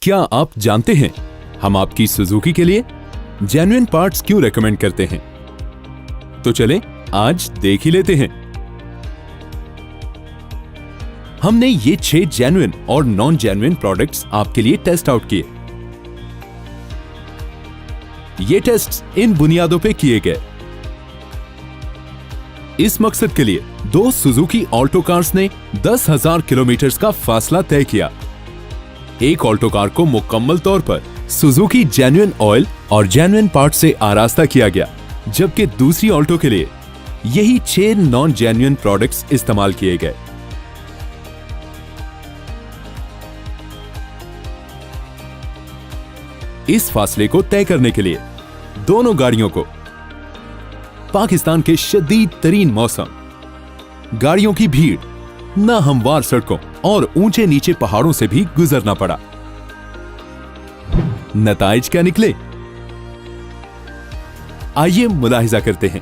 क्या आप जानते हैं हम आपकी सुजुकी के लिए जेन्युइन पार्ट्स क्यों रेकमेंड करते हैं? तो चलें आज देख ही लेते हैं। हमने ये 6 जेन्युइन और नॉन जेन्युइन प्रोडक्ट्स आपके लिए टेस्ट आउट किए। ये टेस्ट्स इन बुनियादों पे किए गए। इस मकसद के लिए 2 सुजुकी ऑल्टो कार्स ने 10,000 किलोमीटर का फासला तय किया। एक ऑल्टो कार को मुकम्मल तौर पर सुजुकी जेन्युइन ऑयल और जेन्युइन पार्ट से आरास्ता किया गया, जबकि दूसरी ऑल्टो के लिए यही 6 नॉन जेन्युइन प्रोडक्ट्स इस्तेमाल किए गए। इस फासले को तय करने के लिए दोनों गाड़ियों को पाकिस्तान के शदीद तरीन मौसम, गाड़ियों की भीड़, नाहमवार सड़कों और ऊंचे नीचे पहाड़ों से भी गुजरना पड़ा। नताइज क्या निकले? आइए मुलाहिजा करते हैं।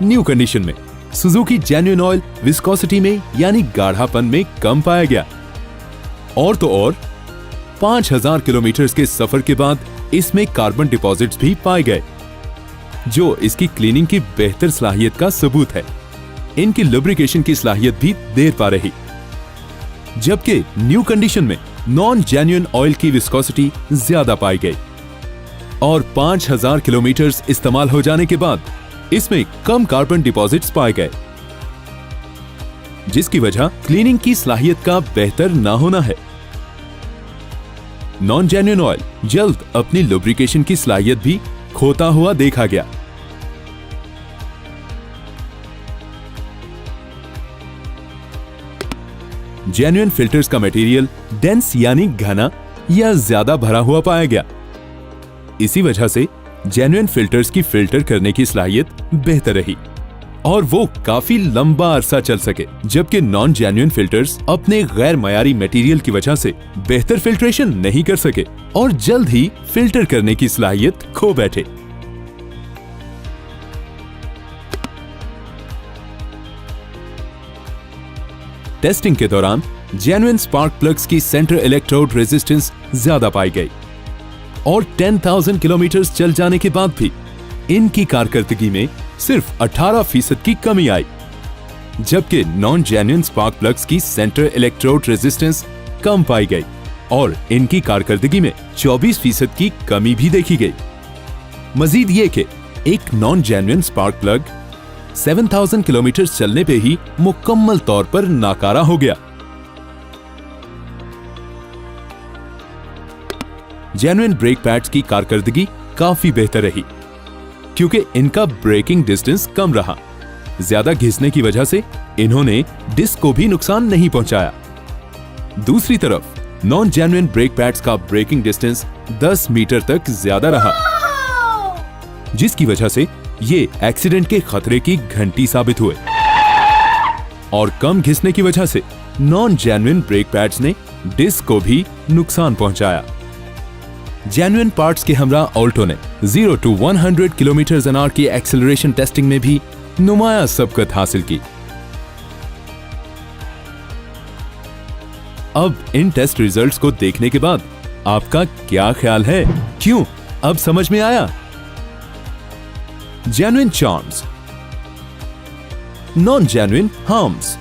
न्यू कंडीशन में सुजुकी जेन्युइन ऑयल विस्कोसिटी में यानी गाढ़ापन में कम पाया गया। और तो और 5,000 किलोमीटर के सफर के बाद इसमें कार्बन डिपॉजिट्स भी पाए गए, जो इसकी क्लीनिंग की बेहतर सलाहियत का सबूत है। इनकी लुब्रिकेशन की सलाहियत भी देर पा रही, जबकि न्यू कंडीशन में नॉन जेन्युइन ऑयल की विस्कोसिटी ज्यादा पाई गई और 5,000 किलोमीटर इस्तेमाल हो जाने के बाद इसमें कम कार्बन डिपॉजिट्स पाए गए, जिसकी वजह क्लीनिंग की सलाहियत का बेहतर ना होना है। नॉन जेन्युइन ऑयल जल्द अपनी लुब्रिकेशन की सलाहियत भी खोता हुआ देखा गया। जेन्युइन फिल्टर्स का मटेरियल डेंस यानी घना या ज्यादा भरा हुआ पाया गया। इसी वजह से जेन्युइन फिल्टर्स की फिल्टर करने की सलाहियत बेहतर रही और वो काफी लंबा अरसा चल सके, जबकि नॉन जेन्युइन फिल्टर्स अपने गैर मयारी मटेरियल की वजह से बेहतर फिल्ट्रेशन नहीं कर सके और जल्द ही फिल्टर करने की सलाहियत खो बैठे। टेस्टिंग के दौरान जेन्युइन स्पार्क प्लग्स की सेंटर इलेक्ट्रोड रेजिस्टेंस ज्यादा पाई गई और 10,000 किलोमीटर चल जाने के बाद भी इनकी कारकर्दगी में सिर्फ 18% की कमी आई, जबकि नॉन जेन्युइन स्पार्क प्लग्स की सेंटर इलेक्ट्रोड रेजिस्टेंस कम पाई गई और इनकी कारकर्दगी में 24% की कमी भी देखी गई। मजीद ये कि एक non genuine spark plug 7,000 kilometre चलने पे ही मुकम्मल तौर पर नाकारा हो गया। जेन्युइन ब्रेक पैड्स की कारकर्दगी काफी बेहतर रही, क्योंकि इनका ब्रेकिंग डिस्टेंस कम रहा। ज्यादा घिसने की वजह से इन्होंने डिस्क को भी नुकसान नहीं पहुंचाया। दूसरी तरफ नॉन जेन्युइन ब्रेक पैड्स का ब्रेकिंग डिस्टेंस 10 मीटर तक ज्यादा रहा, जिसकी वजह से ये एक्सीडेंट के खतरे की घंटी साबित हुए और कम घिसने की वजह से नॉन जेन्युइन ब्रेक पैड्स ने डिस्क को भी नुकसान पहुंचाया। जेन्युइन पार्ट्स के हमरा ऑल्टो ने 0 to 100 km/h की एक्सेलरेशन टेस्टिंग में भी नुमाया सबकत हासिल की। अब इन टेस्ट रिजल्ट्स को देखने के बाद आपका क्या ख्याल है? क्यों, अब समझ में आया? Genuine charms, non genuine harms.